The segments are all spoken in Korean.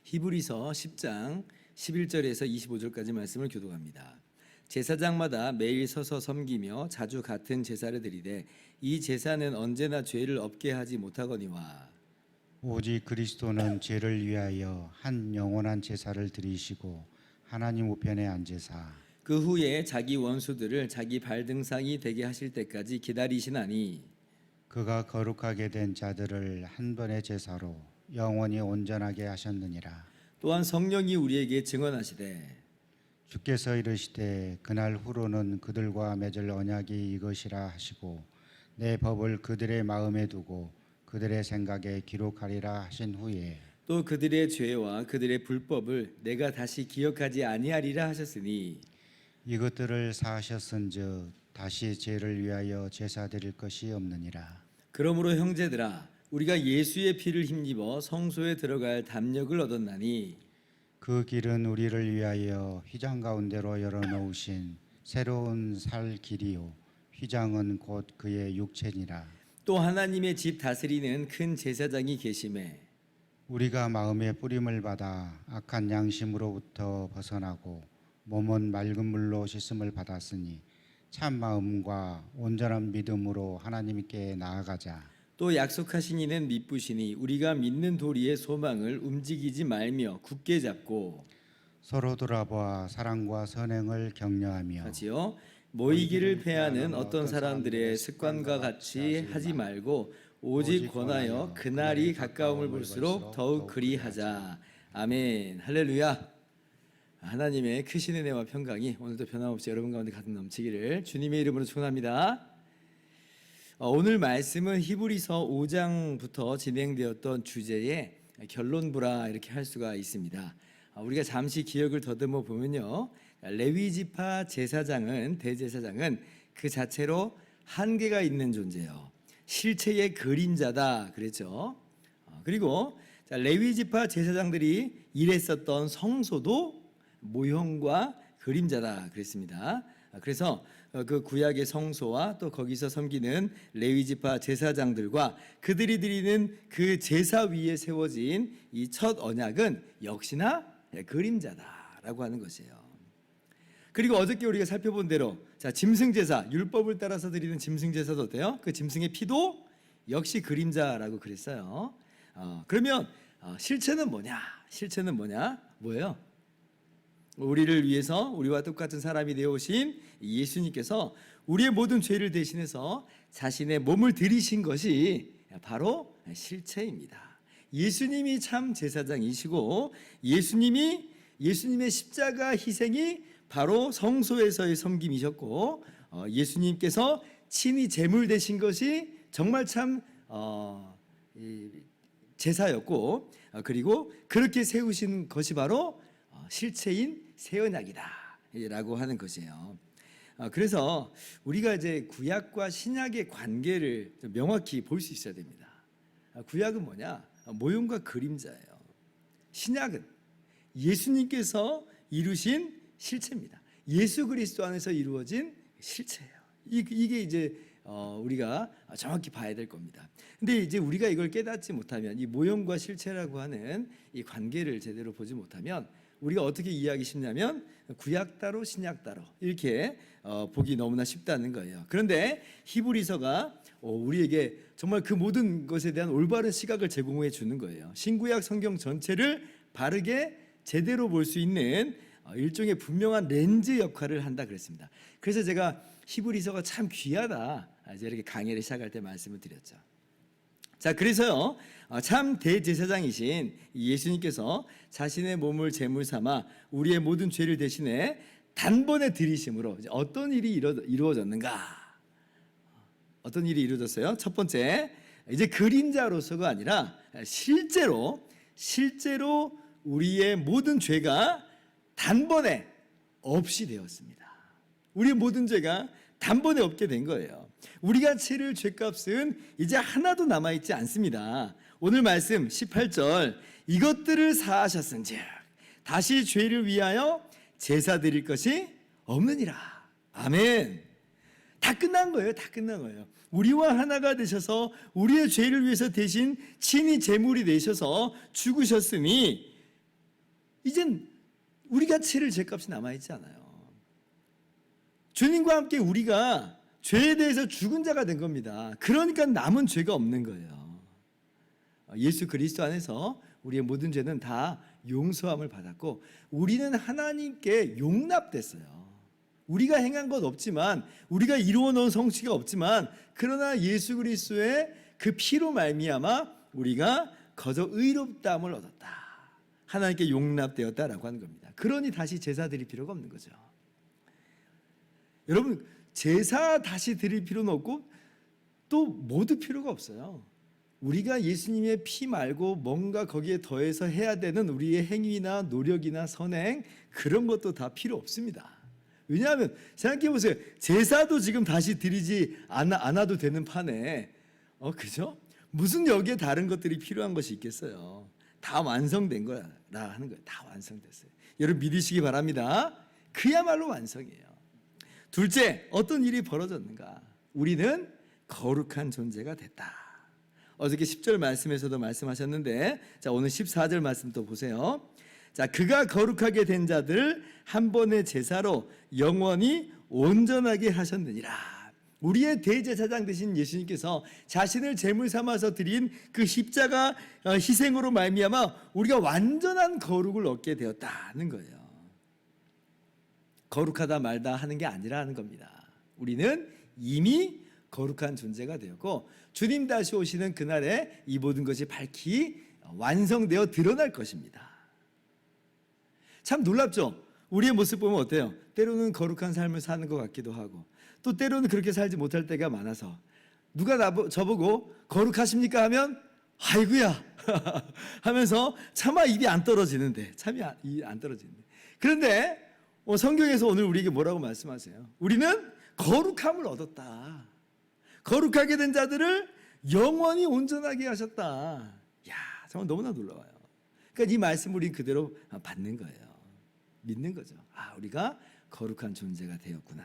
히브리서 10장 11절에서 25절까지 말씀을 교독합니다. 제사장마다 매일 서서 섬기며 자주 같은 제사를 드리되 이 제사는 언제나 죄를 없게 하지 못하거니와 오직 그리스도는 죄를 위하여 한 영원한 제사를 드리시고 하나님 우편에 앉으사 그 후에 자기 원수들을 자기 발등상이 되게 하실 때까지 기다리시나니 그가 거룩하게 된 자들을 한 번의 제사로 영원히 온전하게 하셨느니라. 또한 성령이 우리에게 증언하시되 주께서 이르시되 그날 후로는 그들과 맺을 언약이 이것이라 하시고 내 법을 그들의 마음에 두고 그들의 생각에 기록하리라 하신 후에 또 그들의 죄와 그들의 불법을 내가 다시 기억하지 아니하리라 하셨으니 이것들을 사하셨은즉 다시 죄를 위하여 제사 드릴 것이 없느니라. 그러므로 형제들아 우리가 예수의 피를 힘입어 성소에 들어갈 담력을 얻었나니 그 길은 우리를 위하여 휘장 가운데로 열어놓으신 새로운 살 길이요 휘장은 곧 그의 육체니라. 또 하나님의 집 다스리는 큰 제사장이 계심에 우리가 마음의 뿌림을 받아 악한 양심으로부터 벗어나고 몸은 맑은 물로 씻음을 받았으니 참 마음과 온전한 믿음으로 하나님께 나아가자. 또 약속하신 이는 미쁘시니 우리가 믿는 도리의 소망을 움직이지 말며 굳게 잡고 서로 돌아보아 사랑과 선행을 격려하며 같이요 모이기를 패하는 어떤 사람들의 습관과 같이 하지 말고 오직 권하여 그날이 가까움을 볼수록 더욱 그리하자. 아멘. 할렐루야. 하나님의 크신 은혜와 평강이 오늘도 변함없이 여러분 가운데 가득 넘치기를 주님의 이름으로 축원합니다. 오늘 말씀은 히브리서 5장부터 진행되었던 주제의 결론부라 이렇게 할 수가 있습니다. 우리가 잠시 기억을 더듬어 보면요, 레위지파 제사장은 대제사장은 그 자체로 한계가 있는 존재요, 실체의 그림자다 그랬죠. 그리고 레위지파 제사장들이 일했었던 성소도 모형과 그림자다 그랬습니다. 그래서 그 구약의 성소와 또 거기서 섬기는 레위지파 제사장들과 그들이 드리는 그 제사 위에 세워진 이 첫 언약은 역시나 그림자다라고 하는 것이에요. 그리고 어저께 우리가 살펴본 대로 짐승제사, 율법을 따라서 드리는 짐승제사도 어때요? 그 짐승의 피도 역시 그림자라고 그랬어요. 그러면 실체는 뭐냐? 실체는 뭐냐? 뭐예요? 우리를 위해서 우리와 똑같은 사람이 되어오신 예수님께서 우리의 모든 죄를 대신해서 자신의 몸을 드리신 것이 바로 실체입니다. 예수님이 참 제사장이시고 예수님의 십자가 희생이 바로 성소에서의 섬김이셨고 예수님께서 친히 제물 되신 것이 정말 참 제사였고 그리고 그렇게 세우신 것이 바로 실체인 새 언약이다 라고 하는 것이에요. 그래서 우리가 이제 구약과 신약의 관계를 명확히 볼 수 있어야 됩니다. 구약은 뭐냐? 모형과 그림자예요. 신약은 예수님께서 이루신 실체입니다. 예수 그리스도 안에서 이루어진 실체예요. 이게 이제 우리가 정확히 봐야 될 겁니다. 근데 이제 우리가 이걸 깨닫지 못하면, 이 모형과 실체라고 하는 이 관계를 제대로 보지 못하면 우리가 어떻게 이해하기 쉽냐면 구약 따로 신약 따로 이렇게 보기 너무나 쉽다는 거예요. 그런데 히브리서가 우리에게 정말 그 모든 것에 대한 올바른 시각을 제공해 주는 거예요. 신구약 성경 전체를 바르게 제대로 볼 수 있는 일종의 분명한 렌즈 역할을 한다 그랬습니다. 그래서 제가 히브리서가 참 귀하다 이제 이렇게 강의를 시작할 때 말씀을 드렸죠. 자, 그래서요, 참 대제사장이신 예수님께서 자신의 몸을 제물 삼아 우리의 모든 죄를 대신해 단번에 들이심으로 어떤 일이 이루어졌는가? 어떤 일이 이루어졌어요? 첫 번째, 이제 그림자로서가 아니라 실제로 우리의 모든 죄가 단번에 없이 되었습니다. 우리의 모든 죄가 단번에 없게 된 거예요. 우리가 치를 죄값은 이제 하나도 남아있지 않습니다. 오늘 말씀 18절, 이것들을 사하셨은즉 다시 죄를 위하여 제사 드릴 것이 없느니라. 아멘. 다 끝난 거예요. 다 끝난 거예요. 우리와 하나가 되셔서 우리의 죄를 위해서 대신 친히 제물이 되셔서 죽으셨으니 이젠 우리가 치를 죄값이 남아있지 않아요. 주님과 함께 우리가 죄에 대해서 죽은 자가 된 겁니다. 그러니까 남은 죄가 없는 거예요. 예수 그리스도 안에서 우리의 모든 죄는 다 용서함을 받았고 우리는 하나님께 용납됐어요. 우리가 행한 것 없지만, 우리가 이루어 놓은 성취가 없지만, 그러나 예수 그리스도의 그 피로 말미암아 우리가 거저 의롭다함을 얻었다. 하나님께 용납되었다라고 하는 겁니다. 그러니 다시 제사 드릴 필요가 없는 거죠. 여러분, 제사 다시 드릴 필요는 없고 또 모두 필요가 없어요. 우리가 예수님의 피 말고 뭔가 거기에 더해서 해야 되는 우리의 행위나 노력이나 선행, 그런 것도 다 필요 없습니다. 왜냐하면 생각해 보세요. 제사도 지금 다시 드리지 않아도 되는 판에 그죠? 무슨 여기에 다른 것들이 필요한 것이 있겠어요. 다 완성된 거라 하는 거예요. 다 완성됐어요. 여러분 믿으시기 바랍니다. 그야말로 완성이에요. 둘째, 어떤 일이 벌어졌는가? 우리는 거룩한 존재가 됐다. 어저께 10절 말씀에서도 말씀하셨는데, 자 오늘 14절 말씀 또 보세요. 자, 그가 거룩하게 된 자들 한 번의 제사로 영원히 온전하게 하셨느니라. 우리의 대제사장 되신 예수님께서 자신을 제물 삼아서 드린 그 십자가 희생으로 말미암아 우리가 완전한 거룩을 얻게 되었다는 거예요. 거룩하다 말다 하는 게 아니라 하는 겁니다. 우리는 이미 거룩한 존재가 되었고 주님 다시 오시는 그날에 이 모든 것이 밝히 완성되어 드러날 것입니다. 참 놀랍죠? 우리의 모습 보면 어때요? 때로는 거룩한 삶을 사는 것 같기도 하고 또 때로는 그렇게 살지 못할 때가 많아서 누가 저보고 거룩하십니까 하면 아이고야 하면서 차마 입이 안 떨어지는데 그런데 성경에서 오늘 우리에게 뭐라고 말씀하세요? 우리는 거룩함을 얻었다. 거룩하게 된 자들을 영원히 온전하게 하셨다. 야, 정말 너무나 놀라워요. 그러니까 이 말씀을 우리 그대로 받는 거예요. 믿는 거죠. 아, 우리가 거룩한 존재가 되었구나.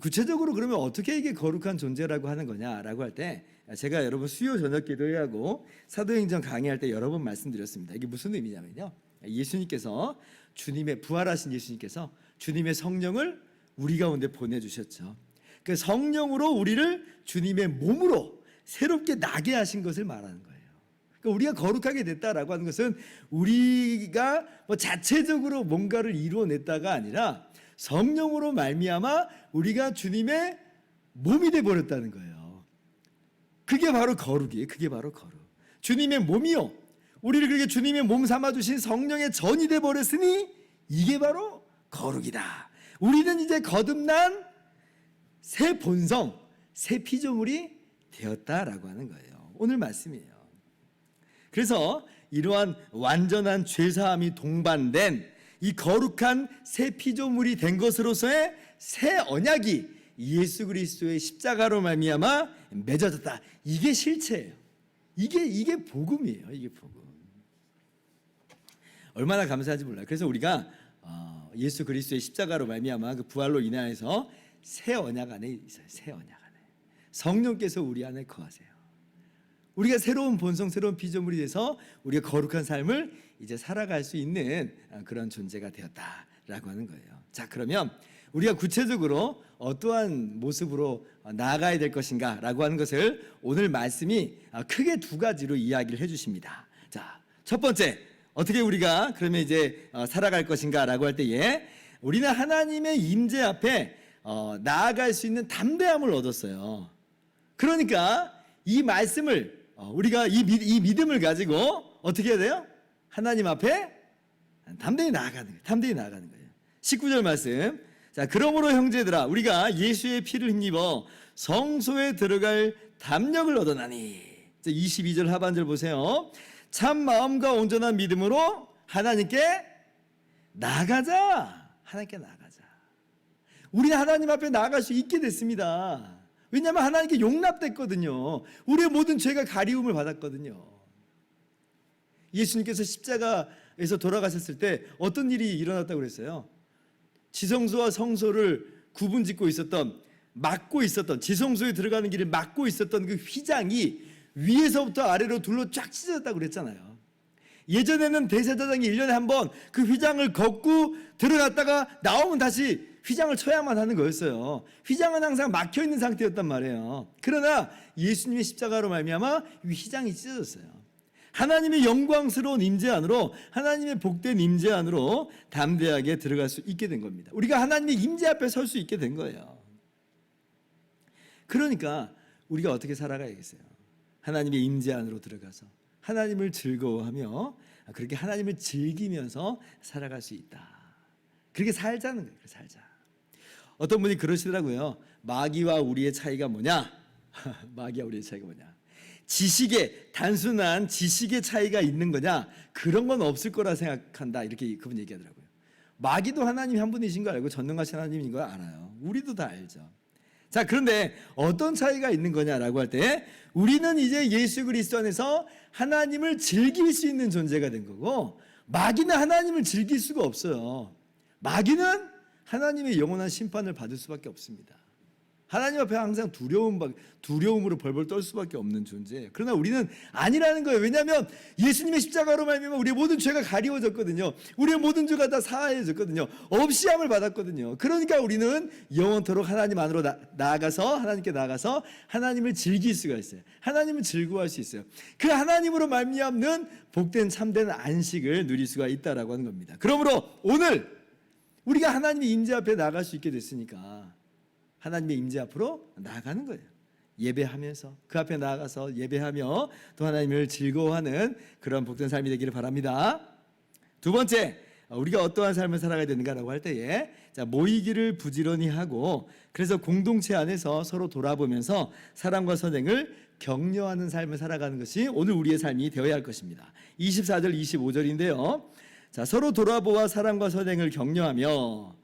구체적으로 그러면 어떻게 이게 거룩한 존재라고 하는 거냐라고 할 때 제가 여러분 수요 저녁 기도회하고 사도행전 강의할 때 여러 번 말씀드렸습니다. 이게 무슨 의미냐면요. 예수님께서 부활하신 예수님께서 주님의 성령을 우리 가운데 보내주셨죠. 그 성령으로 우리를 주님의 몸으로 새롭게 나게 하신 것을 말하는 거예요. 그러니까 우리가 거룩하게 됐다라고 하는 것은 우리가 자체적으로 뭔가를 이루어냈다가 아니라 성령으로 말미암아 우리가 주님의 몸이 돼 버렸다는 거예요. 그게 바로 거룩이에요. 그게 바로 거룩. 주님의 몸이요. 우리를 그렇게 주님의 몸 삼아 주신 성령의 전이 돼 버렸으니 이게 바로 거룩이다. 우리는 이제 거듭난 새 본성, 새 피조물이 되었다라고 하는 거예요. 오늘 말씀이에요. 그래서 이러한 완전한 죄사함이 동반된 이 거룩한 새 피조물이 된 것으로서의 새 언약이 예수 그리스도의 십자가로 말미암아 맺어졌다. 이게 실체예요. 이게 복음이에요. 이게 복음. 얼마나 감사한지 몰라요. 그래서 우리가 예수 그리스도의 십자가로 말미암아 그 부활로 인하여서 새 언약 안에 있어요. 새 언약 안에 성령께서 우리 안에 거하세요. 우리가 새로운 본성, 새로운 피조물이 돼서 우리가 거룩한 삶을 이제 살아갈 수 있는 그런 존재가 되었다라고 하는 거예요. 자, 그러면 우리가 구체적으로 어떠한 모습으로 나아가야 될 것인가라고 하는 것을 오늘 말씀이 크게 두 가지로 이야기를 해주십니다. 자, 첫 번째, 어떻게 우리가 그러면 이제 살아갈 것인가라고 할 때에 우리는 하나님의 임재 앞에 나아갈 수 있는 담대함을 얻었어요. 그러니까 이 말씀을 우리가 이 믿음을 가지고 어떻게 해야 돼요? 하나님 앞에 담대히 나아가는 거예요. 담대히 나아가는 거예요. 19절 말씀. 자, 그러므로 형제들아 우리가 예수의 피를 힘입어 성소에 들어갈 담력을 얻어나니. 22절 하반절 보세요. 참 마음과 온전한 믿음으로 하나님께 나아가자. 하나님께 나아가자. 우리는 하나님 앞에 나아갈 수 있게 됐습니다. 왜냐하면 하나님께 용납됐거든요. 우리의 모든 죄가 가리움을 받았거든요. 예수님께서 십자가에서 돌아가셨을 때 어떤 일이 일어났다고 그랬어요? 지성소와 성소를 구분짓고 있었던, 막고 있었던, 지성소에 들어가는 길을 막고 있었던 그 휘장이 위에서부터 아래로 둘로 쫙 찢어졌다고 그랬잖아요. 예전에는 대제사장이 1년에 한 번 그 휘장을 걷고 들어갔다가 나오면 다시 휘장을 쳐야만 하는 거였어요. 휘장은 항상 막혀 있는 상태였단 말이에요. 그러나 예수님의 십자가로 말미암아 이 휘장이 찢어졌어요. 하나님의 영광스러운 임재 안으로, 하나님의 복된 임재 안으로 담대하게 들어갈 수 있게 된 겁니다. 우리가 하나님의 임재 앞에 설 수 있게 된 거예요. 그러니까 우리가 어떻게 살아가야겠어요? 하나님의 임재 안으로 들어가서 하나님을 즐거워하며 그렇게 하나님을 즐기면서 살아갈 수 있다. 그렇게 살자는 거예요. 살자. 어떤 분이 그러시더라고요. 마귀와 우리의 차이가 뭐냐? 마귀와 우리의 차이가 뭐냐? 지식의, 단순한 지식의 차이가 있는 거냐? 그런 건 없을 거라 생각한다. 이렇게 그분 얘기하더라고요. 마귀도 하나님이 한 분이신 거 알고 전능하신 하나님인 거 알아요. 우리도 다 알죠. 자, 그런데 어떤 차이가 있는 거냐라고 할 때 우리는 이제 예수 그리스도 안에서 하나님을 즐길 수 있는 존재가 된 거고, 마귀는 하나님을 즐길 수가 없어요. 마귀는 하나님의 영원한 심판을 받을 수밖에 없습니다. 하나님 앞에 항상 두려움으로 벌벌 떨 수밖에 없는 존재예요. 그러나 우리는 아니라는 거예요. 왜냐하면 예수님의 십자가로 말미암아 우리의 모든 죄가 가리워졌거든요. 우리의 모든 죄가 다 사하여졌거든요. 없이함을 받았거든요. 그러니까 우리는 영원토록 하나님 안으로 나아가서, 하나님께 나아가서 하나님을 즐길 수가 있어요. 하나님을 즐거워할 수 있어요. 그 하나님으로 말미암는 복된 참된 안식을 누릴 수가 있다라고 하는 겁니다. 그러므로 오늘 우리가 하나님의 임재 앞에 나아갈 수 있게 됐으니까 하나님의 임재 앞으로 나아가는 거예요. 예배하면서, 그 앞에 나아가서 예배하며 또 하나님을 즐거워하는 그런 복된 삶이 되기를 바랍니다. 두 번째, 우리가 어떠한 삶을 살아가야 되는가라고 할 때에, 자, 모이기를 부지런히 하고, 그래서 공동체 안에서 서로 돌아보면서 사랑과 선행을 격려하는 삶을 살아가는 것이 오늘 우리의 삶이 되어야 할 것입니다. 24절 25절인데요. 자, 서로 돌아보아 사랑과 선행을 격려하며,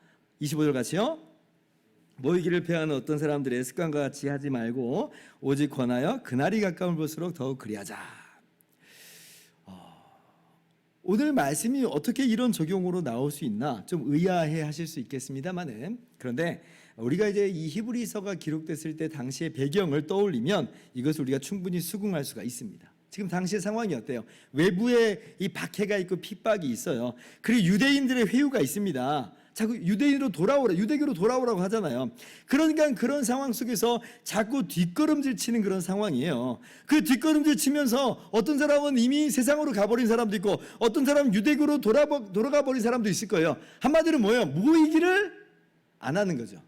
25절 같이요. 모이기를 패하는 어떤 사람들의 습관과 같이 하지 말고 오직 권하여 그날이 가까움을 볼수록 더욱 그리하자. 오늘 말씀이 어떻게 이런 적용으로 나올 수 있나 좀 의아해 하실 수 있겠습니다만은, 그런데 우리가 이제 이 히브리서가 기록됐을 때 당시의 배경을 떠올리면 이것을 우리가 충분히 수긍할 수가 있습니다. 지금 당시의 상황이 어때요? 외부에 이 박해가 있고 핍박이 있어요. 그리고 유대인들의 회유가 있습니다. 자꾸 유대교로 돌아오라고 하잖아요. 그러니까 그런 상황 속에서 자꾸 뒷걸음질 치는 그런 상황이에요. 그 뒷걸음질 치면서 어떤 사람은 이미 세상으로 가버린 사람도 있고 어떤 사람은 유대교로 돌아가 버린 사람도 있을 거예요. 한마디로 뭐예요? 모이기를 안 하는 거죠.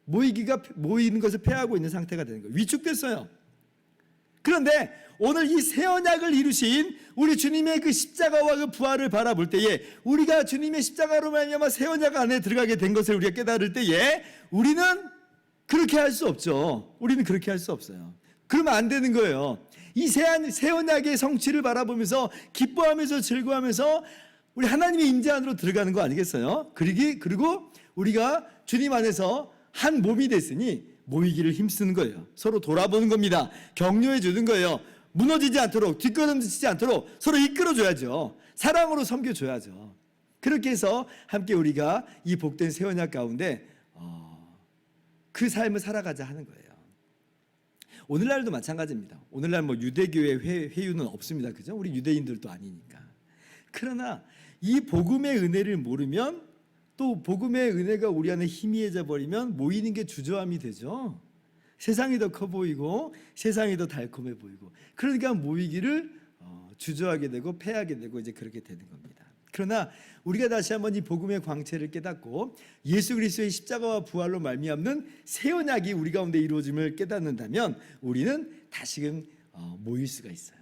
모이는 것을 패하고 있는 상태가 되는 거예요. 위축됐어요. 그런데 오늘 이 새 언약을 이루신 우리 주님의 그 십자가와 그 부활을 바라볼 때에, 우리가 주님의 십자가로 말미암아 새 언약 안에 들어가게 된 것을 우리가 깨달을 때에 우리는 그렇게 할 수 없죠. 우리는 그렇게 할 수 없어요. 그러면 안 되는 거예요. 이 새 언약의 성취를 바라보면서 기뻐하면서 즐거워하면서 우리 하나님의 임재 안으로 들어가는 거 아니겠어요? 그리고 우리가 주님 안에서 한 몸이 됐으니 모이기를 힘쓰는 거예요. 서로 돌아보는 겁니다. 격려해 주는 거예요. 무너지지 않도록, 뒷걸음지지 않도록 서로 이끌어줘야죠. 사랑으로 섬겨줘야죠. 그렇게 해서 함께 우리가 이 복된 새 언약 가운데 그 삶을 살아가자 하는 거예요. 오늘날도 마찬가지입니다. 오늘날 뭐 유대교의 회유는 없습니다. 그죠? 우리 유대인들도 아니니까. 그러나 이 복음의 은혜를 모르면, 또 복음의 은혜가 우리 안에 희미해져 버리면 모이는 게 주저함이 되죠. 세상이 더 커 보이고 세상이 더 달콤해 보이고, 그러니까 모이기를 주저하게 되고 패하게 되고 이제 그렇게 되는 겁니다. 그러나 우리가 다시 한번 이 복음의 광채를 깨닫고 예수 그리스도의 십자가와 부활로 말미암는 새 언약이 우리 가운데 이루어짐을 깨닫는다면 우리는 다시금 모일 수가 있어요.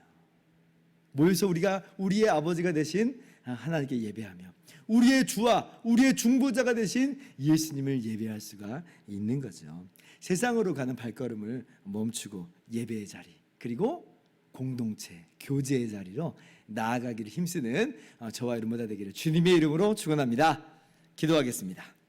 모여서 우리가 우리의 아버지가 되신 하나님께 예배하며 우리의 주와 우리의 중보자가 되신 예수님을 예배할 수가 있는 거죠. 세상으로 가는 발걸음을 멈추고 예배의 자리, 그리고 공동체, 교제의 자리로 나아가기를 힘쓰는 저와 여러분 다 되기를 주님의 이름으로 축원합니다. 기도하겠습니다.